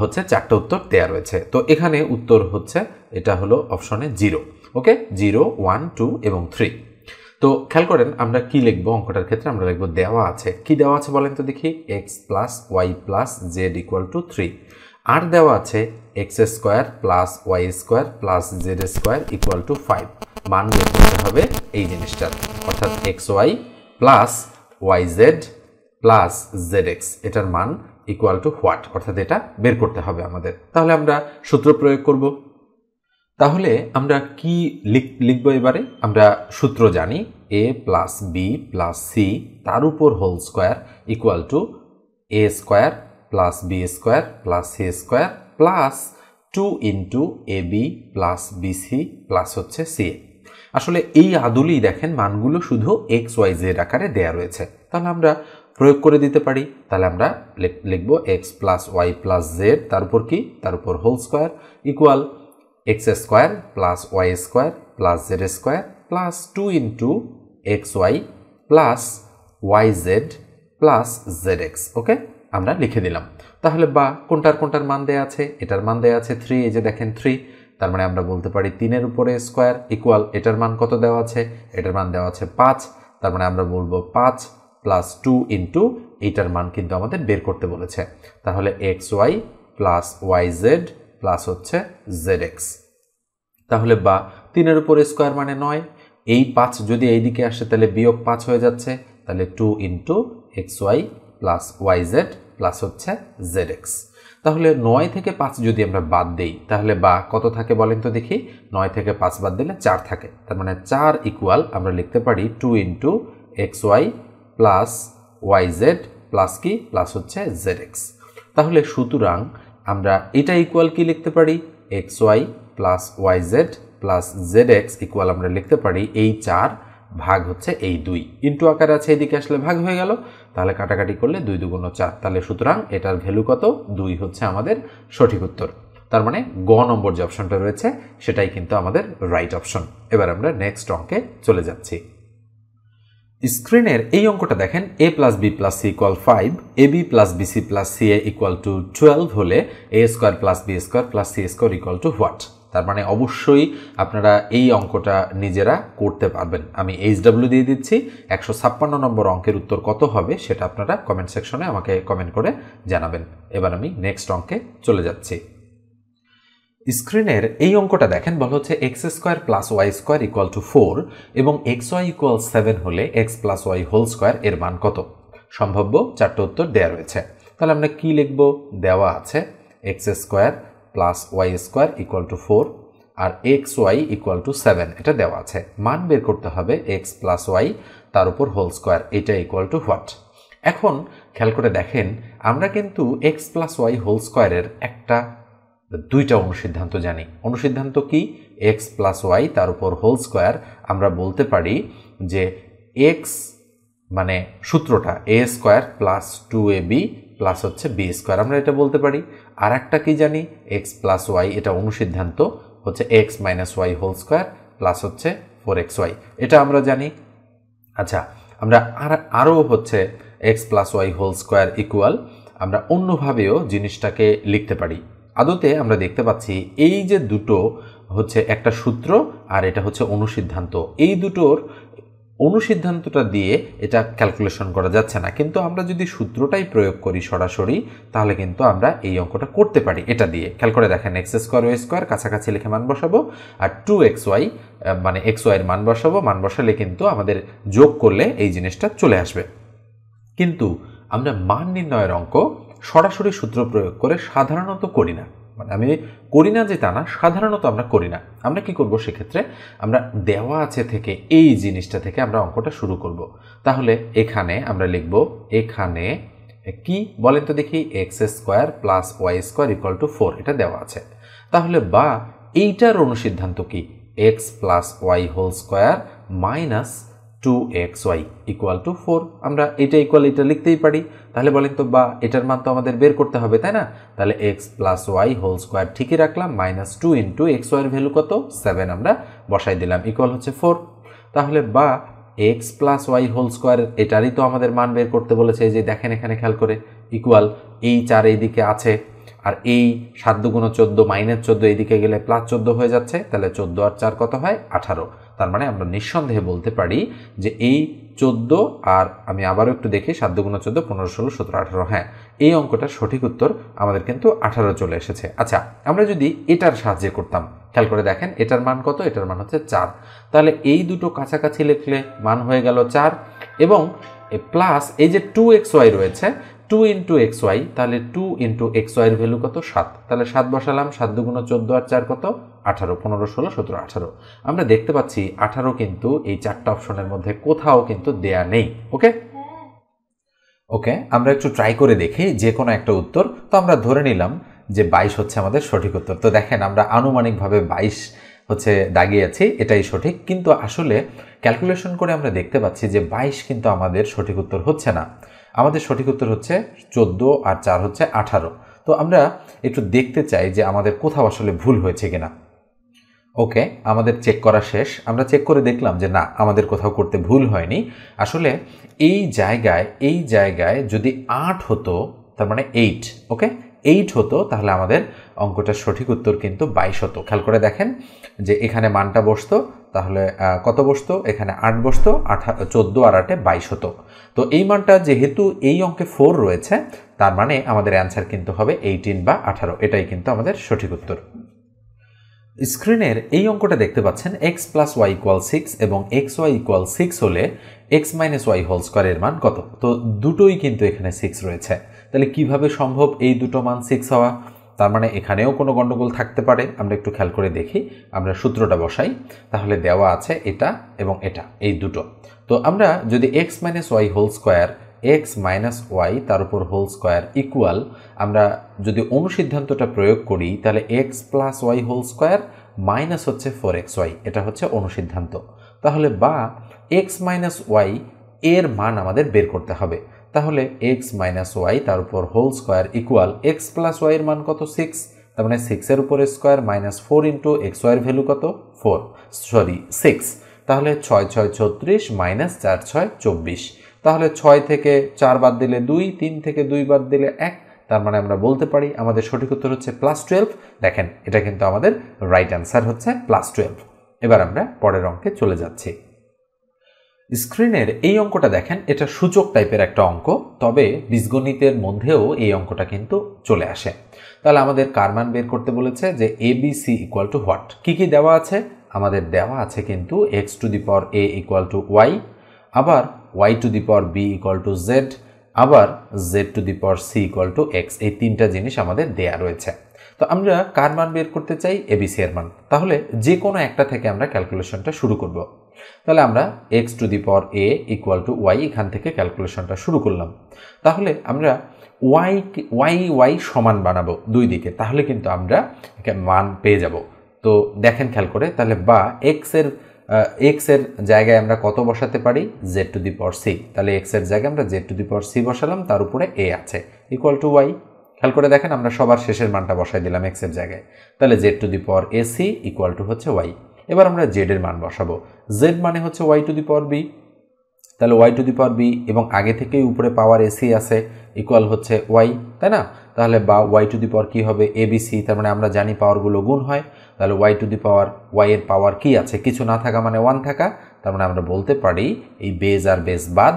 Speaker 1: হচ্ছে 4টা উত্তর দেওয়া রয়েছে। তো এখানে উত্তর হচ্ছে, এটা হলো অপশনে 0। ওকে, 0 1 2 এবং 3। তো খেয়াল করেন আমরা কি লিখবো অঙ্কটার ক্ষেত্রে? আমরা লিখবো দেওয়া আছে, কি দেওয়া আছে বলেন তো দেখি? X plus Y plus Z equal to 3, আর দেওয়া আছে X square plus Y square plus Z square equal to 5। মান বের করতে হবে এই জিনিসটার, অর্থাৎ X Y plus Y Z plus Z X, এটার মান ইকুয়াল টু হোয়াট, অর্থাৎ এটা বের করতে হবে আমাদের। তাহলে আমরা সূত্র প্রয়োগ করব। তাহলে আমরা কি লিখবো এবারে? আমরা সূত্র জানি, A plus B plus C তার উপর whole square equal to A square plus B square plus C square plus 2 into A B plus BC plus হচ্ছে সি এ। আসলে এই আদুলেই দেখেন মানগুলো শুধু এক্স ওয়াই জেড আকারে দেয়া রয়েছে, তাহলে আমরা প্রয়োগ করে দিতে পারি। তাহলে আমরা লিখবো X plus Y plus Z তার উপর কি? তার উপর whole square equal X square plus Y square plus Z square plus 2 into X Y plus yz plus zx। Okay, আমরা লিখে দিলাম। তাহলে বা কোনটার মান দেয়া আছে, এটার মান দেয়া আছে 3, এই যে দেখেন 3, তার মানে আমরা বলতে পারি 3-এর উপরে স্কোয়ার ইকুয়াল এটার মান কত দেওয়া আছে, এটার মান দেওয়া আছে 5, তার মানে আমরা বলবো 5 প্লাস 2 ইন্টু এইটার মান কিন্তু আমাদের বের করতে বলেছে, তাহলে xy প্লাস yz প্লাস হচ্ছে zx। তাহলে বা 3-এর উপরে স্কোয়ার মানে 9, এই 5 যদি এই দিকে আসে তাহলে বিয়োগ 5 হয়ে যাচ্ছে, তাহলে 2 into xy plus yz plus হচ্ছে zx। তাহলে 9 থেকে 5 যদি আমরা বাদ দেই তাহলে বা কত থাকে বলেন তো দেখি, 9 থেকে 5 বাদ দিলে 4 থাকে, তার মানে 4 ইকুয়াল আমরা লিখতে পারি 2 into xy plus yz plus কি প্লাস হচ্ছে zx। তাহলে সুতরাং আমরা এটা ইকুয়াল কি লিখতে পারি, xy plus yz plus zx equal আমরা লিখতে পারি এই 4 ভাগ হচ্ছে এই 2, ইন্টু আকার আছে এদিকে আসলে ভাগ হয়ে গেল, তাহলে কাটাকাটি করলে 2 2 4, তাহলে সুতরাং এটার ভ্যালু কত, 2 হচ্ছে আমাদের সঠিক উত্তর। তার মানে গ নম্বর যে অপশনটা রয়েছে সেটাই কিন্তু আমাদের রাইট অপশন। এবার আমরা নেক্সট অঙ্কে চলে যাচ্ছি। স্ক্রিনের এই অঙ্কটা দেখেন, a plus B plus C equal 5, ab plus BC plus CA equal to 12 হলে a square plus B square plus C square equal to what. তার মানে অবশ্যই আপনারা এই অঙ্কটা নিজেরা করতে পারবেন। আমি HW দিয়ে দিচ্ছি, 156 নম্বর অঙ্কের উত্তর কত হবে সেটা আপনারা কমেন্ট সেকশনে আমাকে কমেন্ট করে জানাবেন। এবার আমি নেক্সট অঙ্কে চলে যাচ্ছি। স্ক্রিনের এই অঙ্কটা দেখেন, বলা হচ্ছে X square plus Y square equal to 4 এবং এক্স ওয়াই ইকুয়াল 7 হলে X plus Y whole square এর মান কত। সম্ভাব্য 4টা উত্তর দেওয়া রয়েছে, তাহলে আমরা কি লিখব, দেওয়া আছে X square plus Y square equal to 4 আর এক্স ওয়াই ইকুয়াল টু 7, এটা দেওয়া আছে। মান বের করতে হবে এক্স প্লাস ওয়াই তার উপর হোল স্কোয়ার, এটা ইকুয়াল টু হোয়াট। এখন খেয়াল করে দেখেন, আমরা কিন্তু এক্স প্লাস ওয়াই হোল স্কোয়ারের দুইটা অনুসিদ্ধান্ত জানি। অনুসিদ্ধান্ত কি, এক্স প্লাস ওয়াই তার উপর হোল স্কোয়ার আমরা বলতে পারি যে এক্স মানে সূত্রটা এ স্কোয়ার প্লাস 2ab প্লাস হচ্ছে বি স্কোয়ার, আমরা এটা বলতে পারি। আর একটা কি জানি, এক্স প্লাস ওয়াই, এটা অনুসিদ্ধান্ত হচ্ছে x minus y whole square plus হচ্ছে 4xy, এটা আমরা জানি। আচ্ছা, আমরা আরও হচ্ছে x plus Y whole square equal আমরা অন্যভাবেও জিনিসটাকে লিখতে পারি। আদতে আমরা দেখতে পাচ্ছি এই যে দুটো হচ্ছে একটা সূত্র আর এটা হচ্ছে অনুসিদ্ধান্ত, এই দুটোর অনুসিদ্ধান্তটা দিয়ে এটা ক্যালকুলেশন করা যাচ্ছে না, কিন্তু আমরা যদি সূত্রটাই প্রয়োগ করি সরাসরি তাহলে কিন্তু আমরা এই অঙ্কটা করতে পারি। এটা দিয়ে খেয়াল করে দেখেন, এক্স স্কোয়ার ওয়াই স্কোয়ার কাছাকাছি লিখে মান বসাবো আর 2xy মানে এক্স ওয়াইয়ের মান বসাবো, মান বসালে কিন্তু আমাদের যোগ করলে এই জিনিসটা চলে আসবে। কিন্তু আমরা মান নির্ণয়ের অঙ্ক সরাসরি সূত্র প্রয়োগ করে সাধারণত করি না, মানে আমি করি না যে তা না, সাধারণত আমরা করি না। আমরা কি করব, সেক্ষেত্রে আমরা দেওয়া আছে থেকে এই জিনিসটা থেকে আমরা অঙ্কটা শুরু করব। তাহলে এখানে আমরা লিখব, এখানে কি বলেন তো দেখি, x square plus Y square equal to 4, এটা দেওয়া আছে। তাহলে বা এইটার অনুসিদ্ধান্ত কি, x plus Y whole square minus 2xy equal to 4, আমরা এটা ইকুয়াল এটা লিখতেই পারি। তাহলে বলেন তো বা এটার মান তো আমাদের বের করতে হবে, তাই না? তাহলে x plus Y whole square ঠিকই রাখলাম, মাইনাস 2 ইন্টু এক্স ওয়াইয়ের ভ্যালু কত 7 আমরা বসাই দিলাম, ইকুয়াল হচ্ছে 4। তাহলে বা x plus Y whole square এটারই তো আমাদের মান বের করতে বলেছে, এই যে দেখেন এখানে খেয়াল করে, ইকুয়াল এই 4 এইদিকে আছে আর এই 7 দুগুণ 14 মাইনাস 14 এইদিকে গেলে প্লাস 14 হয়ে যাচ্ছে, তাহলে 14 আর 4 কত হয় 18। তার মানে আমরা নিঃসন্দেহে বলতে পারি যে এই 14 আর আমি আবারও একটু দেখি, 7 দুগুণ 14 15 16 17 18, হ্যাঁ এই অঙ্কটার সঠিক উত্তর আমাদের কিন্তু 18 চলে এসেছে। আচ্ছা, আমরা যদি এটার সাহায্যে করতাম, খেয়াল করে দেখেন এটার মান কত, এটার মান হচ্ছে 4, তাহলে এই দুটো কাছাকাছি লিখলে মান হয়ে গেল 4 এবং প্লাস এই যে 2xy রয়েছে 2 ইন্টু xy, তাহলে 2 ইন্টু xy এর ভ্যালু কত 7, তাহলে 7 বসালাম, 7 দুগুণ 14 আর 4 কত 18, 15 16 17 18। আমরা দেখতে পাচ্ছি 18 কিন্তু এই 4টা অপশনের মধ্যে কোথাও কিন্তু দেয়া নেই। ওকে, আমরা একটু ট্রাই করে দেখি যে কোনো একটা উত্তর। তো আমরা ধরে নিলাম যে 22 হচ্ছে আমাদের সঠিক উত্তর। তো দেখেন আমরা আনুমানিকভাবে 22 হচ্ছে দাগিয়েছি, এটাই সঠিক, কিন্তু আসলে ক্যালকুলেশন করে আমরা দেখতে পাচ্ছি যে 22 কিন্তু আমাদের সঠিক উত্তর হচ্ছে না, আমাদের সঠিক উত্তর হচ্ছে 14 আর 4 হচ্ছে 18। তো আমরা একটু দেখতে চাই যে আমাদের কোথাও আসলে ভুল হয়েছে কিনা। ওকে, আমাদের চেক করা শেষ। আমরা চেক করে দেখলাম যে না, আমাদের কোথাও করতে ভুল হয়নি। আসলে এই জায়গায় যদি 8 হতো, তার মানে 8, ওকে 8 হতো, তাহলে আমাদের অঙ্কটার সঠিক উত্তর কিন্তু 22 হতো। খেয়াল করে দেখেন যে এখানে মানটা বসতো, তাহলে কত বসতো, এখানে 8 বসতো, 14 আর 8 22 হতো। তো এই মানটা যেহেতু এই অঙ্কে 4 রয়েছে, তার মানে আমাদের অ্যান্সার কিন্তু হবে 18 বা 18। এটাই কিন্তু আমাদের সঠিক উত্তর। স্ক্রিনের এই অঙ্কটা দেখতে পাচ্ছেন x + y = 6 এবং xy = 6 হলে x - y² এর মান কত? তো দুটোই কিন্তু এখানে 6 রয়েছে, তাহলে কিভাবে সম্ভব এই দুটো মান 6 হওয়া? তার মানে এখানেও কোনো গণ্ডগোল থাকতে পারে। আমরা একটু খেয়াল করে দেখি, আমরা সূত্রটা বসাই। তাহলে দেওয়া আছে এটা এবং এটা, এই দুটো। তো আমরা যদি x - y² x - y তার উপর হোল স্কোয়ার ইকুয়াল, আমরা যদি অনুসিদ্ধান্তটা প্রয়োগ করি তাহলে x + y² মাইনাস হচ্ছে 4xy, এটা হচ্ছে অনুসিদ্ধান্ত। তাহলে বা x - y এর মান আমাদের বের করতে হবে। তাহলে x - y তার উপর whole square equal x + y এর মান কত? 6। তার মানে 6 এর উপরে স্কোয়ার মাইনাস 4 ইন্টু xy এর ভ্যালু কত? 6। তাহলে 6 × 6 = 36 মাইনাস 4 × 6 = 24। তাহলে 6 থেকে 4 বাদ দিলে 2, 3 থেকে 2 বাদ দিলে 1। তার মানে আমরা বলতে পারি আমাদের সঠিক উত্তর হচ্ছে +12। দেখেন, এটা কিন্তু আমাদের রাইট অ্যান্সার হচ্ছে +12। এবার আমরা পরের অঙ্কে চলে যাচ্ছি। স্ক্রিনের এই অঙ্কটা দেখেন, এটা সূচক টাইপের একটা অঙ্ক, তবে বীজগণিতের মধ্যেও এই অঙ্কটা কিন্তু চলে আসে। তাহলে আমাদের কার মান বের করতে বলেছে যে ABC = হোয়াট? কি কি দেওয়া আছে? আমাদের দেওয়া আছে কিন্তু x⁴ = y, আবার y⁴b = z, আবার z⁴c = x। এই তিনটা জিনিস আমাদের দেয়া রয়েছে। তো আমরা কার মান বের করতে চাই? ABC এর মান। তাহলে যে কোনো একটা থেকে আমরা ক্যালকুলেশনটা শুরু করব। তাহলে আমরা x⁴ y এখান থেকে ক্যালকুলেশনটা শুরু করলাম। তাহলে আমরা y সমান বানাবো দুই দিকে, তাহলে কিন্তু আমরা মান পেয়ে যাব। তো দেখেন খেয়াল করে, তাহলে বা x এর জায়গায় আমরা কত বসাতে পারি? z⁴c। তাহলে x এর জায়গায় আমরা z⁴c বসালাম, তার উপরে a আছে = y। খেয়াল করে দেখেন, আমরা সবার শেষের মানটা বসাই দিলাম x এর জায়গায়। তাহলে z⁴ac = হচ্ছে y। এবার আমরা z এর মান বসাবো। z মানে হচ্ছে y⁴b। তাহলে y⁴b এবং আগে থেকেই উপরে পাওয়ার ac আছে, ইকুয়াল হচ্ছে y, তাই না? তাহলে বা y⁴ কি হবে? abc। তার মানে আমরা জানি পাওয়ারগুলো গুণ হয়। তাহলে y এর পাওয়ার কি আছে? কিছু না থাকা মানে 1 থাকা। তার মানে আমরা বলতে পারি এই বেজ আর বেজ বাদ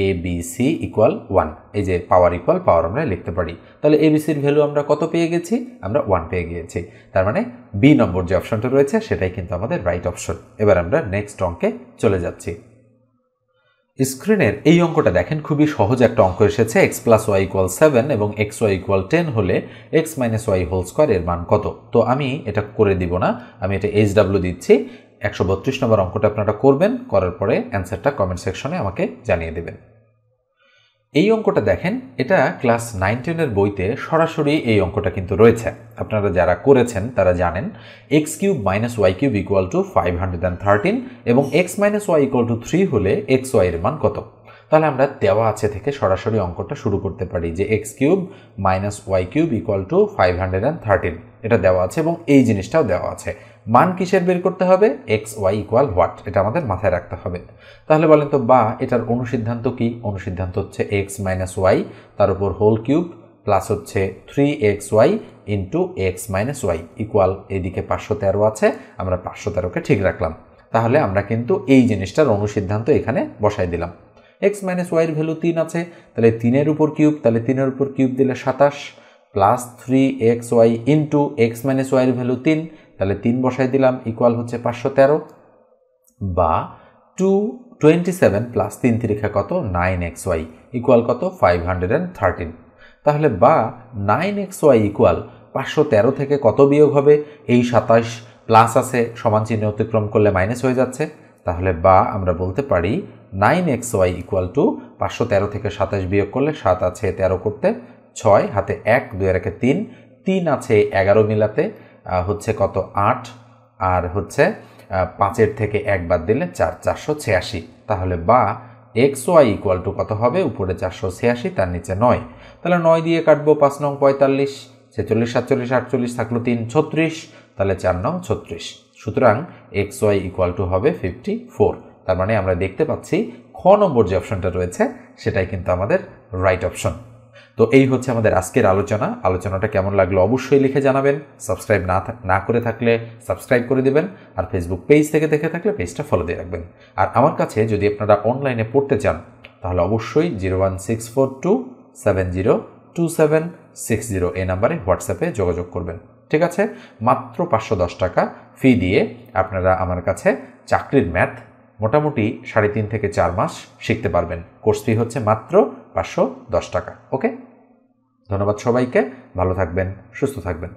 Speaker 1: abc = 1। এই যে পাওয়ার ইকুয়াল পাওয়ার আমরা লিখতে পারি। তাহলে এবিসির ভ্যালু আমরা কত পেয়ে গেছি? আমরা 1 পেয়ে গিয়েছি। তার মানে বি নম্বর যে অপশনটা রয়েছে সেটাই কিন্তু আমাদের রাইট অপশন। এবার আমরা নেক্সট অঙ্কে চলে যাচ্ছি। স্ক্রিনের এই অঙ্কটা দেখেন, খুবই সহজ একটা অঙ্ক এসেছে। x + y = 7 এবং xy = 10 হলে x - y² এর মান কত? তো আমি এটা করে দিব না, আমি এটা HW দিচ্ছি। 132 নম্বর অঙ্কটা আপনারা করবেন, করার পরে অ্যান্সারটা কমেন্ট সেকশনে আমাকে জানিয়ে দেবেন। এই অঙ্কটা দেখেন, এটা ক্লাস 9-10 বইতে সরাসরি এই অঙ্কটা কিন্তু রয়েছে। আপনারা যারা করেছেন তারা জানেন x³ - y³ = 513 এবং x - y = 3 হলে xy এর মান কত? তাহলে আমরা দেওয়া আছে থেকে সরাসরি অঙ্কটা শুরু করতে পারি যে x³ - y³ = 513। এটা দেওয়া আছে এবং এই জিনিসটাও দেওয়া আছে। মান কিসের বের করতে হবে? xy = হোয়াট, এটা আমাদের মাথায় রাখতে হবে। তাহলে বলেন তো বা এটার অনুসিদ্ধান্ত কি? অনুসিদ্ধান্ত হচ্ছে x - y তার উপর হোল কিউব প্লাস হচ্ছে 3xy into x - y equal, এইদিকে 513 আছে, আমরা 513কে ঠিক রাখলাম। তাহলে আমরা কিন্তু এই জিনিসটার অনুসিদ্ধান্ত এখানে বসাই দিলাম। x - y এর ভ্যালু 3 আছে, তাহলে 3 এর উপর কিউব, তাহলে 3 এর উপর কিউব দিলে 27 plus 3xy into x - y এর ভ্যালু 3, তাহলে 3 বসাই দিলাম, ইকুয়াল হচ্ছে 513 বা 227 প্লাস 3 3 কত? 9xy ইকুয়াল কত? 513। তাহলে বা 9xy ইকুয়াল 513 থেকে কত বিয়োগ হবে? এই 27 প্লাস আছে, সমান চিহ্ন অতিক্রম করলে মাইনাস হয়ে যাচ্ছে। তাহলে বা আমরা বলতে পারি 9xy ইকুয়াল টু 513 থেকে 27 বিয়োগ করলে 7 আছে 13 করতে 6, হাতে 1, 2 এর 3, 3 আছে 11 মিলাতে হচ্ছে কত? 8, আর হচ্ছে 5-এর থেকে 1 বাদ দিলে 4, 486। তাহলে বা xy ইকুয়াল টু কত হবে? উপরে 486, তার নিচে 9। তাহলে 9 দিয়ে কাটবো, 5 নং 45, 46, 47, 48 থাকলো 3, 36। তাহলে 4 নং 36। সুতরাং এক্স ওয়াই ইকুয়াল টু হবে 54। তার মানে আমরা দেখতে পাচ্ছি খ নম্বর যে অপশনটা রয়েছে সেটাই কিন্তু আমাদের রাইট অপশন। তো এই হচ্ছে আমাদের আজকের আলোচনাটা কেমন লাগলো অবশ্যই লিখে জানাবেন। সাবস্ক্রাইব না করে থাকলে সাবস্ক্রাইব করে দেবেন, আর ফেসবুক পেজ থেকে দেখে থাকলে পেজটা ফলো দিয়ে রাখবেন। আর আমার কাছে যদি আপনারা অনলাইনে পড়তে চান তাহলে অবশ্যই 01642702760 এই নাম্বারে হোয়াটসঅ্যাপে যোগাযোগ করবেন। ঠিক আছে, মাত্র 510 টাকা ফি দিয়ে আপনারা আমার কাছে চাকরির ম্যাথ মোটামুটি 3.5 থেকে 4 মাস শিখতে পারবেন। কোর্স ফি হচ্ছে মাত্র 510 টাকা। ওকে, ধন্যবাদ সবাইকে, ভালো থাকবেন, সুস্থ থাকবেন।